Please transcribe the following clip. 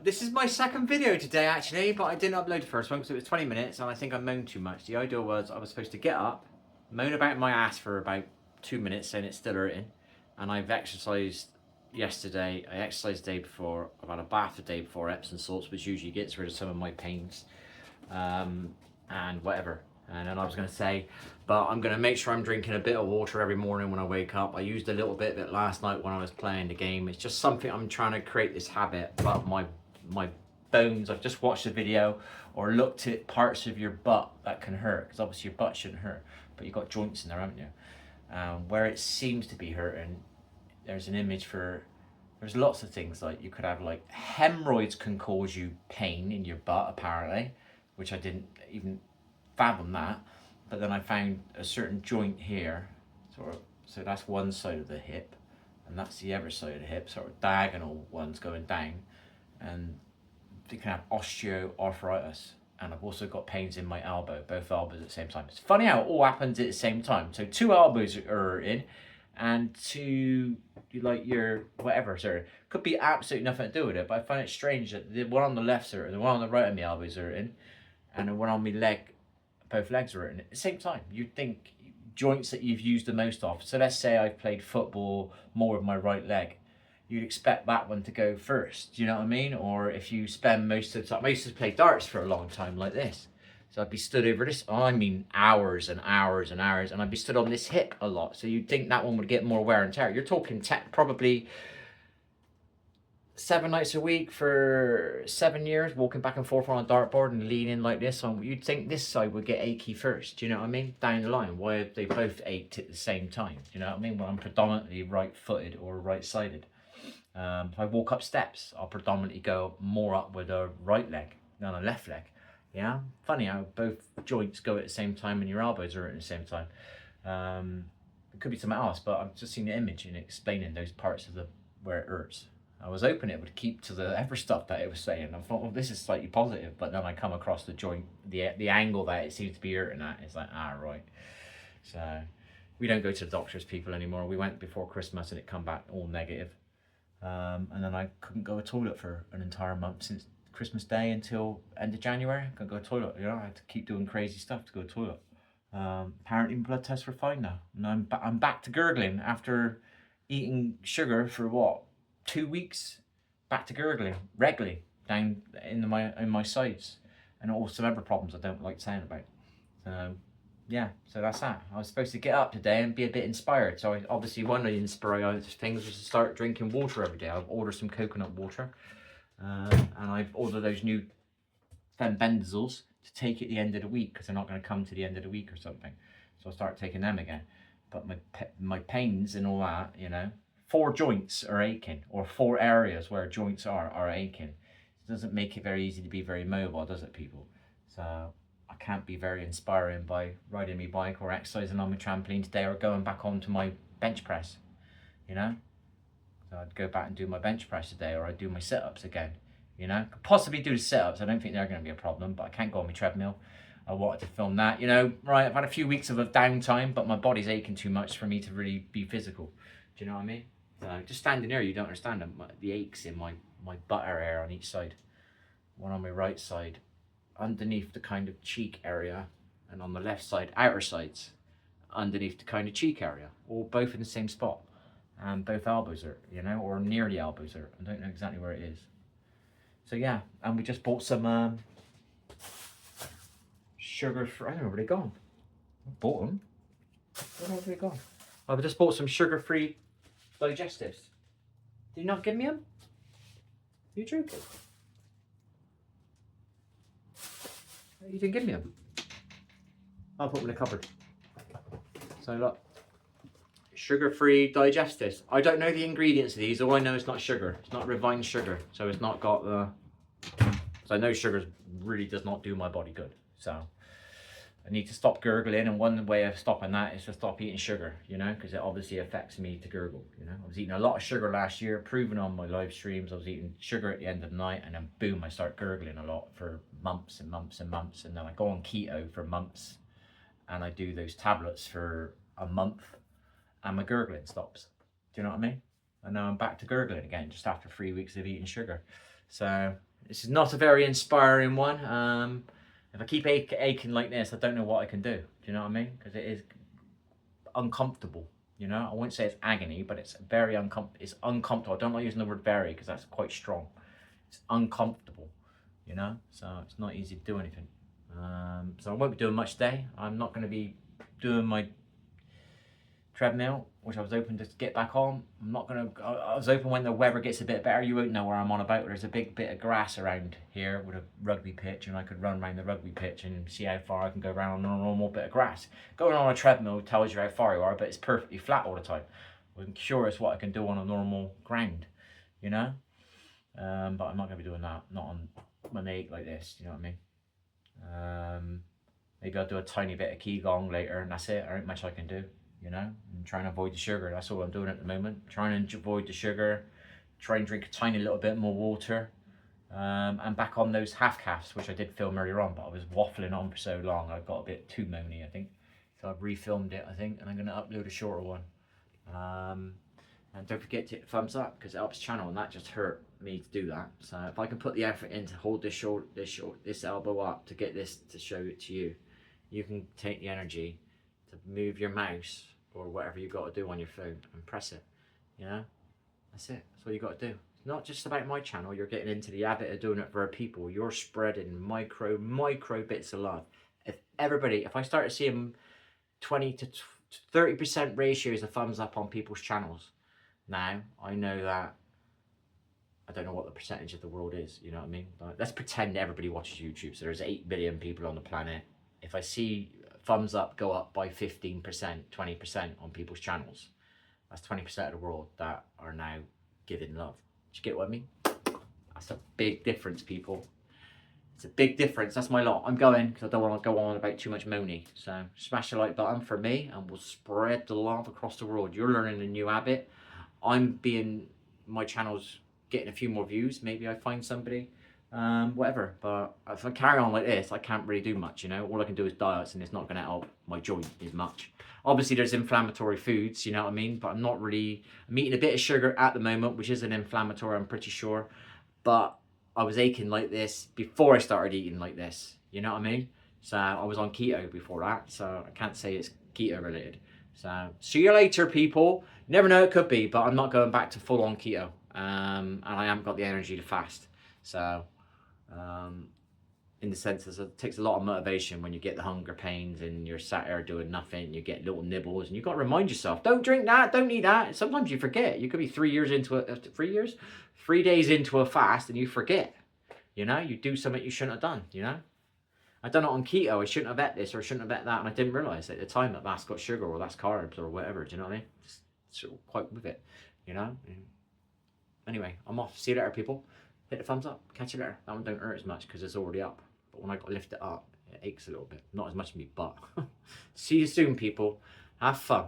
This is my second video today actually, but I didn't upload the first one because it was 20 minutes and I think I moaned too much. The idea was I was supposed to get up, moan about my ass for about 2 minutes saying it's still hurting, and I've exercised yesterday, I exercised the day before, I've had a bath the day before, Epsom salts, which usually gets rid of some of my pains, and whatever. And then I was going to say, but I'm going to make sure I'm drinking a bit of water every morning when I wake up. I used a little bit of it last night when I was playing the game. It's just something I'm trying to create this habit. But my bones, I've just watched a video or looked at parts of your butt that can hurt, because obviously your butt shouldn't hurt, but you've got joints in there, haven't you? Where it seems to be hurting, there's an image for, there's lots of things, like you could have like hemorrhoids can cause you pain in your butt apparently, which I didn't even fathom that. But then I found a certain joint here, so that's one side of the hip, and that's the other side of the hip, sort of diagonal ones going down, and you can have osteoarthritis. And I've also got pains in my elbow, both elbows at the same time. It's funny how it all happens at the same time. So two elbows are in, and two, like your whatever, sorry, could be absolutely nothing to do with it, but I find it strange that the one on the left's hurting, the one on the right of my elbows are in, and the one on my leg, both legs are hurting at the same time. You'd think joints that you've used the most of. So let's say I've played football more with my right leg. You'd expect that one to go first, do you know what I mean? Or if you spend most of the time, I used to play darts for a long time like this. So I'd be stood over this, hours and hours and hours, and I'd be stood on this hip a lot. So you'd think that one would get more wear and tear. You're talking probably 7 nights a week for 7 years, walking back and forth on a dartboard and leaning like this. So you'd think this side would get achy first, do you know what I mean? Down the line, why have they both ached at the same time? Do you know what I mean? Well, I'm predominantly right-footed or right-sided. If I walk up steps, I'll predominantly go more up with a right leg than a left leg. Yeah, funny how both joints go at the same time and your elbows are at the same time. It could be something else, but I've just seen the image and explaining those parts of the where it hurts. I was hoping it would keep to the other stuff that it was saying. I thought, well, this is slightly positive, but then I come across the joint, the angle that it seems to be hurting at. It's like, right. So we don't go to the doctors, people, anymore. We went before Christmas and it come back all negative. And then I couldn't go to the toilet for an entire month since Christmas Day until end of January. I couldn't go to the toilet, you know. I had to keep doing crazy stuff to go to the toilet. Apparently my blood tests were fine now, and I'm back to gurgling after eating sugar for what, 2 weeks. Back to gurgling regularly down in my sides, and all some other problems I don't like saying about. So yeah, so that's that. I was supposed to get up today and be a bit inspired. So obviously one of the inspiring things was to start drinking water every day. I've ordered some coconut water, and I've ordered those new fenbendazole to take at the end of the week, because they're not going to come to the end of the week or something. So I'll start taking them again. But my pains and all that, you know, 4 joints are aching, or 4 areas where joints are aching. It doesn't make it very easy to be very mobile, does it, people? So I can't be very inspiring by riding my bike or exercising on my trampoline today, or going back onto my bench press, you know. So I'd go back and do my bench press today, or I'd do my sit-ups again, you know. Could possibly do the sit-ups. I don't think they're going to be a problem, but I can't go on my treadmill. I wanted to film that, you know. Right, I've had a few weeks of a downtime, but my body's aching too much for me to really be physical. Do you know what I mean? Just standing here, you don't understand them. The aches in my butt area on each side. One on my right side, underneath the kind of cheek area, and on the left side, outer sides, underneath the kind of cheek area, all both in the same spot. And both elbows are, you know, or near the elbows are. I don't know exactly where it is. So yeah, and we just bought some sugar-free, I don't know where they gone. I bought them. Where have they gone? I've just bought some sugar-free digestives. Did you not give me them? You joking? You didn't give me them. I'll put them in the cupboard. So look, sugar-free digestives. I don't know the ingredients of these. All I know is not sugar. It's not refined sugar, so it's not got the. So I know sugar really does not do my body good. So I need to stop gurgling, and one way of stopping that is to stop eating sugar, you know, because it obviously affects me to gurgle, you know. I was eating a lot of sugar last year, proving on my live streams. I was eating sugar at the end of the night, and then boom, I start gurgling a lot for months and months and months, and then I go on keto for months, and I do those tablets for a month, and my gurgling stops. Do you know what I mean? And now I'm back to gurgling again, just after 3 weeks of eating sugar. So this is not a very inspiring one. If I keep aching like this, I don't know what I can do. Do you know what I mean? Because it is uncomfortable. You know, I wouldn't say it's agony, but it's very It's uncomfortable. I don't like using the word very because that's quite strong. It's uncomfortable. You know, so it's not easy to do anything. So I won't be doing much today. I'm not going to be doing my treadmill, which I was hoping to get back on. I'm not going to. I was hoping when the weather gets a bit better, you won't know where I'm on about. There's a big bit of grass around here with a rugby pitch, and I could run around the rugby pitch and see how far I can go around on a normal bit of grass. Going on a treadmill tells you how far you are, but it's perfectly flat all the time. I'm curious what I can do on a normal ground, you know. But I'm not going to be doing that. Not on when they ache like this. You know what I mean? Maybe I'll do a tiny bit of qigong later, and that's it. There ain't much I can do. You know, I'm trying to avoid the sugar. That's all I'm doing at the moment. Trying to avoid the sugar. Try and drink a tiny little bit more water. And back on those half calves, which I did film earlier on, but I was waffling on for so long. I got a bit too moany, I think. So I've refilmed it, I think, and I'm going to upload a shorter one. And don't forget to hit the thumbs up because it helps the channel, and that just hurt me to do that. So if I can put the effort in to hold this elbow up to get this to show it to you, you can take the energy to move your mouse or whatever you got to do on your phone and press it. You know, that's it. That's what you got to do. It's not just about my channel. You're getting into the habit of doing it for people. You're spreading micro bits of love. If I started seeing 20 to 30% ratios of thumbs up on people's channels, now I know that I don't know what the percentage of the world is. You know what I mean? Like, let's pretend everybody watches YouTube. So there's 8 billion people on the planet. If I see thumbs up go up by 15%, 20% on people's channels, that's 20% of the world that are now giving love. Do you get what I mean? That's a big difference, people. It's a big difference. That's my lot. I'm going because I don't want to go on about too much moany. So smash the like button for me and we'll spread the love across the world. You're learning a new habit. My channel's getting a few more views. Maybe I find somebody. Whatever, but if I carry on like this, I can't really do much, you know. All I can do is diets, and it's not going to help my joint as much. Obviously there's inflammatory foods, you know what I mean, but I'm eating a bit of sugar at the moment, which isn't inflammatory, I'm pretty sure, but I was aching like this before I started eating like this, you know what I mean. So I was on keto before that, so I can't say it's keto related. So see you later, people. Never know, it could be, but I'm not going back to full on keto, and I haven't got the energy to fast. So in the sense that it takes a lot of motivation when you get the hunger pains and you're sat there doing nothing, you get little nibbles, and you've got to remind yourself, don't drink that, don't eat that. Sometimes you forget. You could be 3 days into a fast and you forget, you know, you do something you shouldn't have done, you know. I done it on keto, I shouldn't have ate this or I shouldn't have ate that, and I didn't realise at the time that that's got sugar or that's carbs or whatever, do you know what I mean? Just sort of quite with it, you know. Anyway, I'm off. See you later, people. Hit the thumbs up. Catch you later. That one don't hurt as much because it's already up. But when I lift it up, it aches a little bit. Not as much as me butt. See you soon, people. Have fun.